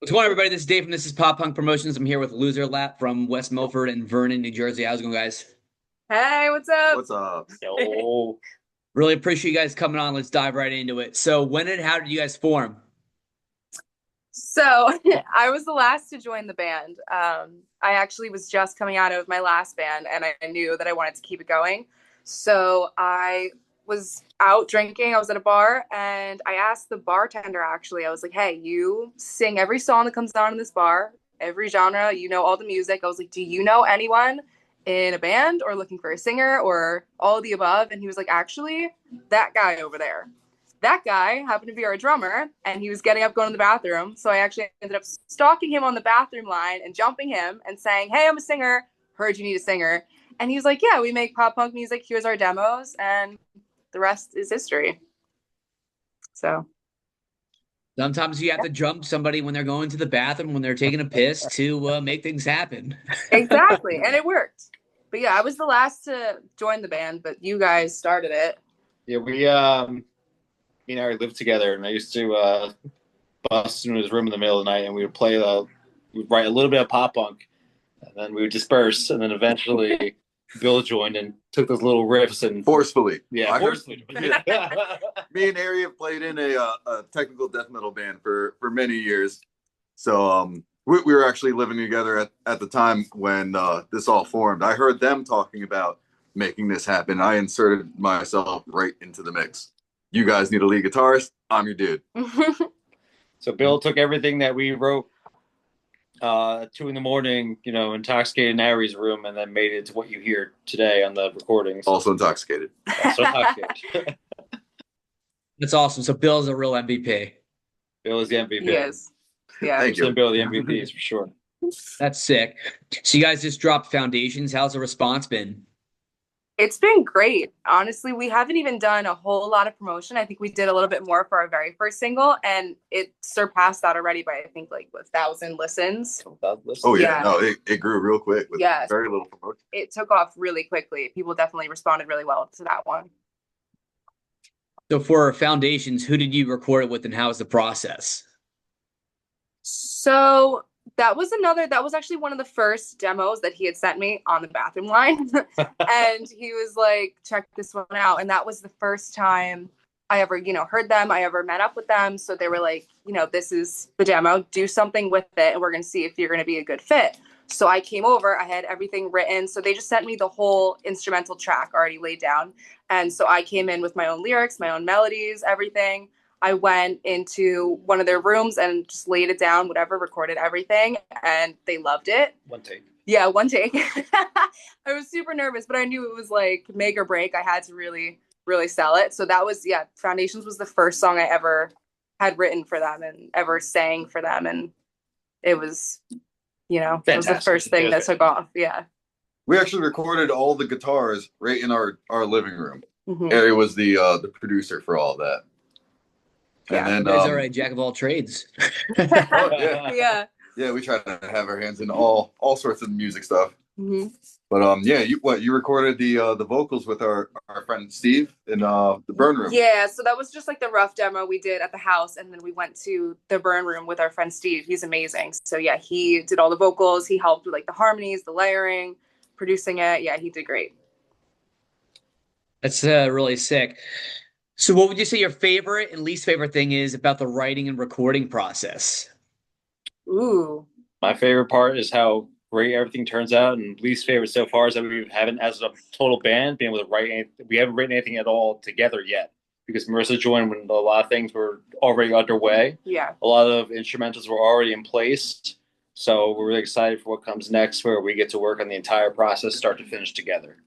What's going on, everybody? This is Dave from This Is Pop Punk Promotions. I'm here with Loser Lap from West Milford and Vernon, New Jersey. How's it going, guys? Hey, what's up? What's up? Yo, Really appreciate you guys coming on. Let's dive right into it. So, when and how did you guys form? So, I was the last to join the band. I actually was just coming out of my last band and I knew that I wanted to keep it going. So, I was out drinking. I was at a bar and I asked the bartender, actually, I was like, hey, you sing every song that comes on in this bar, every genre, you know all the music. I was like, do you know anyone in a band or looking for a singer or all of the above? And he was like, actually, that guy over there. That guy happened to be our drummer and he was getting up going to the bathroom. So I actually ended up stalking him on the bathroom line and jumping him and saying, hey, I'm a singer. Heard you need a singer. And he was like, yeah, we make pop punk music. Here's our demos. And the rest is history. So Sometimes you have to jump somebody when they're going to the bathroom, when they're taking a piss to make things happen. exactly. And it worked. But yeah, I was the last to join the band, but you guys started it. yeah, me and Harry lived together, and I used to bust into his room in the middle of the night, and we would we'd write a little bit of pop punk, and then we would disperse, and then eventually Bill joined and took those little riffs and Forcefully. yeah, forcefully. Me and Ari have played in a technical death metal band for many years. So we were actually living together at the time when this all formed. I heard them talking about making this happen. I inserted myself right into the mix. You guys need a lead guitarist. I'm your dude. So Bill took everything that we wrote at 2 a.m, intoxicated in Harry's room, and then made it to what you hear today on the recordings. Also intoxicated. Also intoxicated. That's awesome. So, Bill's a real MVP. Bill is the MVP. He is. Yeah. Thank you. Bill the MVP for sure. That's sick. So, you guys just dropped Foundations. How's the response been? It's been great. Honestly, we haven't even done a whole lot of promotion. I think we did a little bit more for our very first single, and it surpassed that already by, I think, like 1,000 listens. Oh, yeah. Yeah. No, it grew real quick with Yes. very little promotion. It took off really quickly. People definitely responded really well to that one. So, for Foundations, who did you record it with and how was the process? So that was actually one of the first demos that he had sent me on the bathroom line. And he was like, check this one out. And that was the first time I ever, heard them. I ever met up with them. So they were like, this is the demo, do something with it. And we're going to see if you're going to be a good fit. So I came over, I had everything written. So they just sent me the whole instrumental track already laid down. And so I came in with my own lyrics, my own melodies, everything. I went into one of their rooms and just laid it down, whatever, recorded everything, and they loved it. One take. Yeah, one take. I was super nervous, but I knew it was like make or break. I had to really, really sell it. So that was, Foundations was the first song I ever had written for them and ever sang for them. And it was, it was the first thing that took off. Yeah. We actually recorded all the guitars right in our living room. Mm-hmm. Ari was the producer for all that. Yeah. And You then guys are a jack of all trades. oh, yeah. Yeah. Yeah, we try to have our hands in all sorts of music stuff. Mm-hmm. But you recorded the vocals with our friend Steve in the burn room. Yeah, so that was just like the rough demo we did at the house, and then we went to the burn room with our friend Steve. He's amazing. So yeah, he did all the vocals. He helped with like the harmonies, the layering, producing it. Yeah, he did great. That's really sick. So, what would you say your favorite and least favorite thing is about the writing and recording process? Ooh. My favorite part is how great everything turns out, and least favorite so far is that we haven't, as a total band, been able to we haven't written anything at all together yet because Marissa joined when a lot of things were already underway. Yeah. A lot of instrumentals were already in place, so we're really excited for what comes next, where we get to work on the entire process, start to finish together.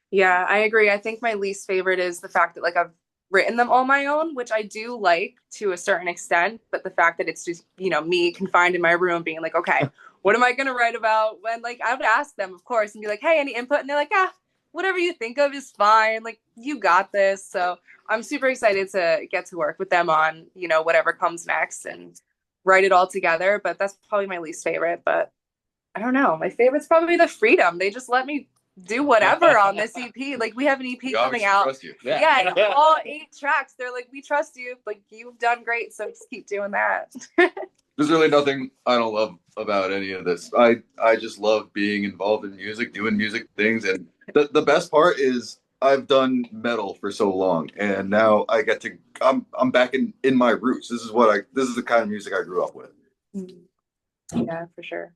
Yeah, I agree. I think my least favorite is the fact that like I've written them all my own, which I do like to a certain extent, but the fact that it's just, me confined in my room being like, okay, what am I going to write about? When like I would ask them, of course, and be like, hey, any input? And they're like, whatever you think of is fine. Like, you got this. So I'm super excited to get to work with them on, whatever comes next and write it all together. But that's probably my least favorite. But I don't know. My favorite's probably the freedom. They just let me do whatever on this EP. Like, we have an EP coming out. Trust you. Yeah, and all 8 tracks. They're like, we trust you. Like, you've done great, so just keep doing that. there's really nothing I don't love about any of this. I just love being involved in music, doing music things, and the best part is I've done metal for so long, and now I get to I'm back in my roots. This is the kind of music I grew up with. Yeah, for sure.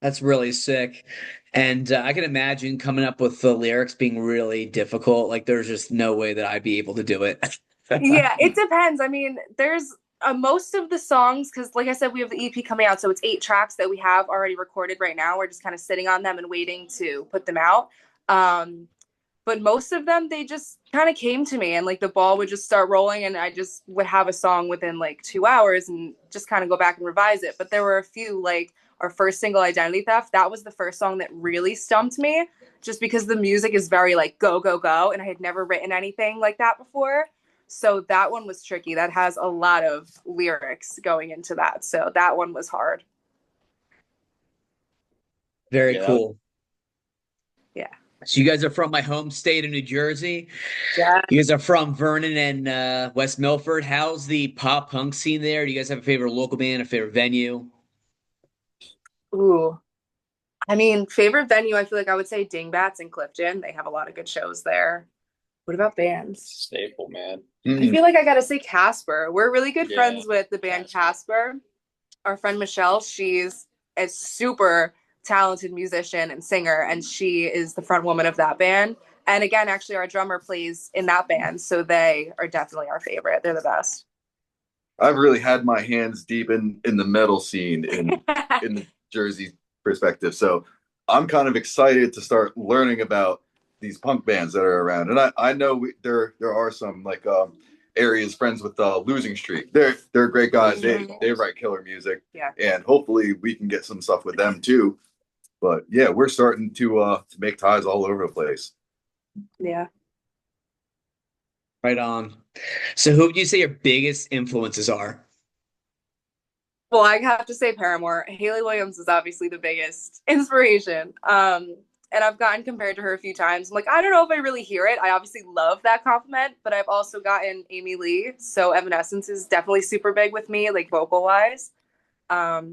That's really sick. And I can imagine coming up with the lyrics being really difficult. Like, there's just no way that I'd be able to do it. Yeah, it depends. I mean, there's most of the songs, because like I said, we have the EP coming out, so it's 8 tracks that we have already recorded right now. We're just kind of sitting on them and waiting to put them out. But most of them, they just kind of came to me, and like the ball would just start rolling, and I just would have a song within like 2 hours and just kind of go back and revise it. But there were a few, like our first single, Identity Theft, that was the first song that really stumped me, just because the music is very like go, go, go. And I had never written anything like that before. So that one was tricky. That has a lot of lyrics going into that. So that one was hard. Very Yeah. cool. Yeah. So you guys are from my home state of New Jersey. Yeah. You guys are from Vernon and West Milford. How's the pop punk scene there? Do you guys have a favorite local band, a favorite venue? Ooh. I mean, favorite venue, I feel like I would say Dingbats in Clifton. They have a lot of good shows there. What about bands? Staple, man. I feel like I gotta say Casper. We're really good Yeah, friends with the band Casper. Our friend Michelle, she's a super talented musician and singer, and she is the front woman of that band. And again, actually, our drummer plays in that band, so they are definitely our favorite. They're the best. I've really had my hands deep in the metal scene in the Jersey perspective. So I'm kind of excited to start learning about these punk bands that are around. And I know there are some like areas friends with Losing Streak. They're great guys. They write killer music. Yeah. And hopefully we can get some stuff with them too. But yeah, we're starting to make ties all over the place. Yeah. Right on. So who would you say your biggest influences are? Well, I have to say Paramore. Hayley Williams is obviously the biggest inspiration. And I've gotten compared to her a few times. I'm like, I don't know if I really hear it. I obviously love that compliment, but I've also gotten Amy Lee. So Evanescence is definitely super big with me, like vocal wise. But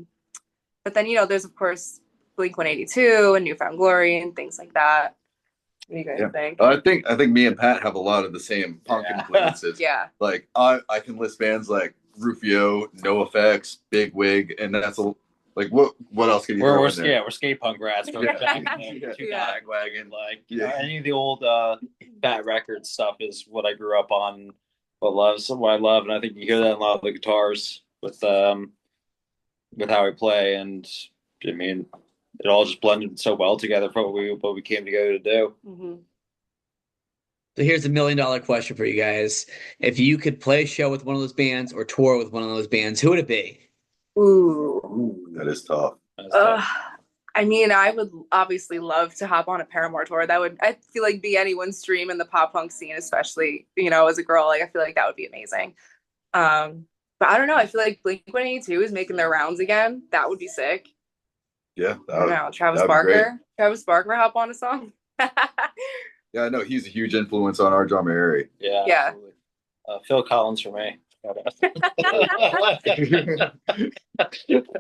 then, there's of course Blink-182 and New Found Glory and things like that. What do you guys think? I think me and Pat have a lot of the same punk influences. Yeah. Like I can list bands like Rufio, NoFX, Big Wig, and that's like what else can you throw in there? We're skate punk rats. We're back to Yeah. Wagon. Like Yeah. any of the old Fat Records stuff is what I grew up on. What I love, and I think you hear that in a lot of the guitars with how we play, and I mean, it all just blended so well together for what we came together to do. Mm-hmm. So here's $1 million question for you guys. If you could play a show with one of those bands or tour with one of those bands, who would it be? Ooh. That is tough. I mean, I would obviously love to hop on a Paramore tour. That would, I feel like, be anyone's dream in the pop punk scene, especially, as a girl. Like, I feel like that would be amazing. But I don't know. I feel like Blink-182 is making their rounds again. That would be sick. Yeah. I don't know. Travis that'd be great. Barker. Travis Barker hop on a song. Yeah, I know he's a huge influence on our drummer Harry. Yeah. Yeah. Absolutely. Phil Collins for me.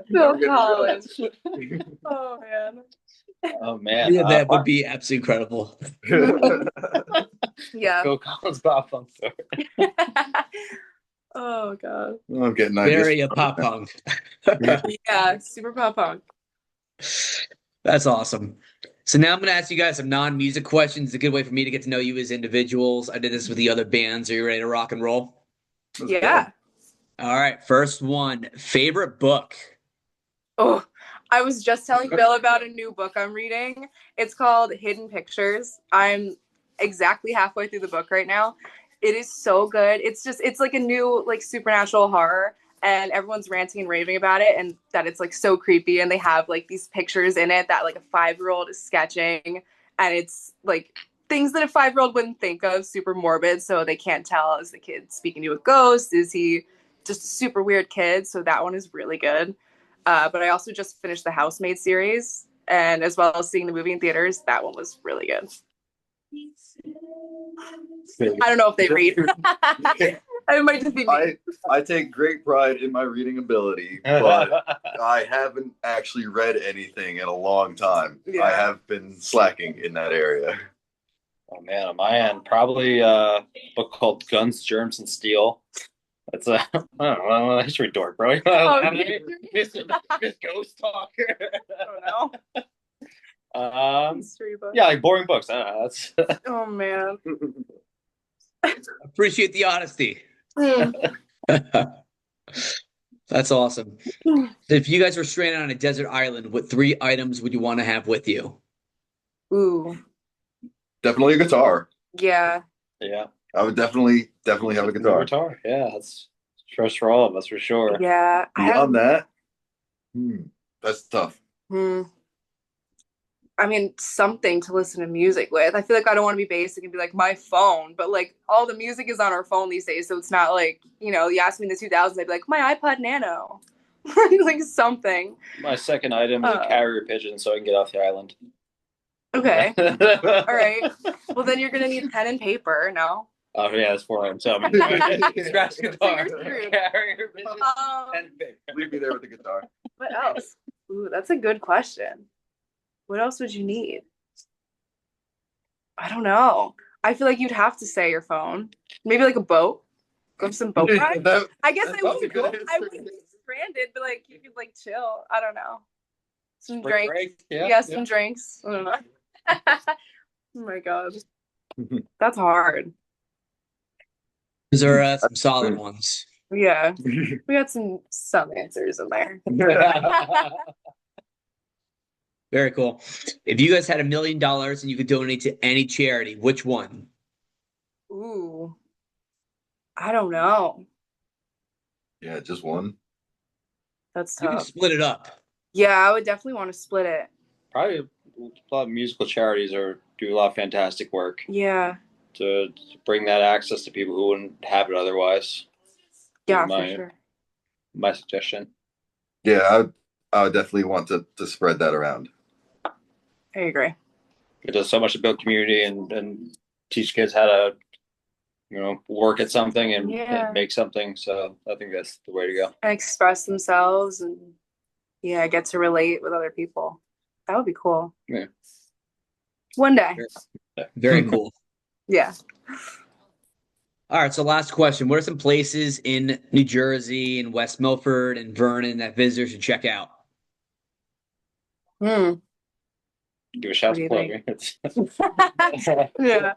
Phil Collins. Oh man. Oh man. Yeah, that would be absolutely incredible. Yeah. Phil Collins pop punk tour. Oh god. I'm getting ideas. Very pop punk. Yeah, super pop punk. That's awesome. So now I'm going to ask you guys some non-music questions. It's a good way for me to get to know you as individuals. I did this with the other bands. Are you ready to rock and roll? Yeah. All right. First one, favorite book. Oh, I was just telling Bill about a new book I'm reading. It's called Hidden Pictures. I'm exactly halfway through the book right now. It is so good. It's like a new like supernatural horror, and everyone's ranting and raving about it, and that it's like so creepy, and they have like these pictures in it that like a 5-year-old is sketching, and it's like things that a 5-year-old wouldn't think of, super morbid, so they can't tell, is the kid speaking to a ghost, is he just a super weird kid? So that one is really good. But I also just finished the Housemaid series, and as well as seeing the movie in theaters, that one was really good. I don't know if they read. It might just be me. I take great pride in my reading ability, but I haven't actually read anything in a long time. Yeah. I have been slacking in that area. Oh man, on my end, probably a book called Guns, Germs, and Steel. That's a I don't know, a history dork, bro. Miss Ghost Talker. I don't know. History book. Yeah, like boring books. I don't know. That's Oh man. Appreciate the honesty. Hmm. That's awesome. So if you guys were stranded on a desert island, what 3 items would you want to have with you? Ooh. Definitely a guitar. Yeah. yeah. I would definitely have a guitar. Guitar. Yeah, that's stress for all of us for sure. Yeah. Beyond that, that's tough. I mean, something to listen to music with. I feel like I don't want to be basic and be like my phone, but like all the music is on our phone these days, so it's not like, you ask me in the 2000s, I'd be like my iPod Nano, like something. My second item is a carrier pigeon, so I can get off the island. Okay. All right. Well, then you're gonna need pen and paper. No. Oh yeah, that's 4 items. So scratch guitar, carrier pigeon, and paper. Leave me there with the guitar. What else? Ooh, that's a good question. What else would you need? I don't know. I feel like you'd have to say your phone. Maybe like a boat. Go for some boat ride. I guess I wouldn't go. I wouldn't be stranded, but like you could like chill. I don't know. Some drinks. Yeah, some drinks. I don't know. Oh my god. That's hard. Those are some solid ones. Yeah. We got some answers in there. Very cool. If you guys had $1 million and you could donate to any charity, which one? Ooh. I don't know. Yeah, just one. That's You can tough. split it up. Yeah, I would definitely want to split it. Probably a lot of musical charities do a lot of fantastic work Yeah. to bring that access to people who wouldn't have it otherwise. Yeah, for sure. My suggestion. Yeah, I would definitely want to spread that around. I agree. It does so much to build community and teach kids how to, work at something and make something. So I think that's the way to go. And express themselves and get to relate with other people. That would be cool. Yeah. One day. Very cool. Yeah. All right, so last question. What are some places in New Jersey and West Milford and Vernon that visitors should check out? Give a shout to plug. Yeah.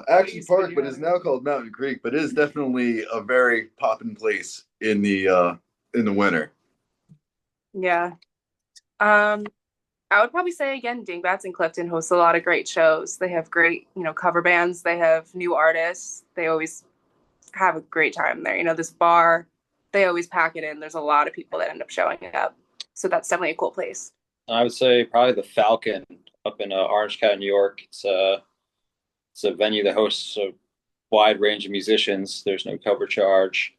Action Park, but it's now called Mountain Creek, but it is definitely a very poppin' place in the winter. Yeah. I would probably say again, Dingbats and Clifton host a lot of great shows. They have great, cover bands. They have new artists. They always have a great time there. This bar, they always pack it in. There's a lot of people that end up showing up. So that's definitely a cool place. I would say probably the Falcon up in Orange County, New York. It's a venue that hosts a wide range of musicians. There's no cover charge.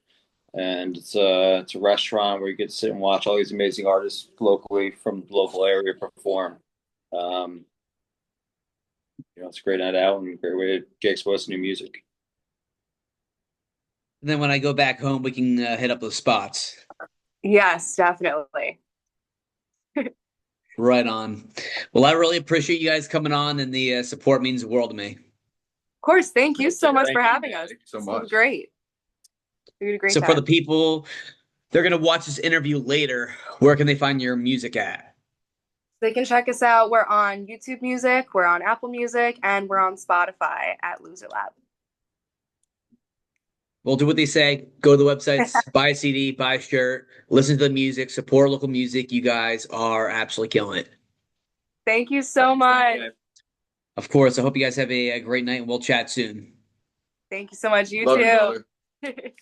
And it's a restaurant where you get to sit and watch all these amazing artists locally from the local area perform. It's a great night out and a great way to get exposed to new music. And then when I go back home, we can hit up those spots. Yes, definitely. Right on. Well, I really appreciate you guys coming on, and the support means the world to me. Of course. Thank you so much for having us. Thank you so much. It was great. You had a great So time. for the people, they're going to watch this interview later. Where can they find your music at? They can check us out. We're on YouTube Music, we're on Apple Music, and we're on Spotify at Loser Lab. Well, do what they say. Go to the websites, buy a CD, buy a shirt, listen to the music, support local music. You guys are absolutely killing it. Thank you so much. Of course. I hope you guys have a great night, and we'll chat soon. Thank you so much. You Love too. you, brother.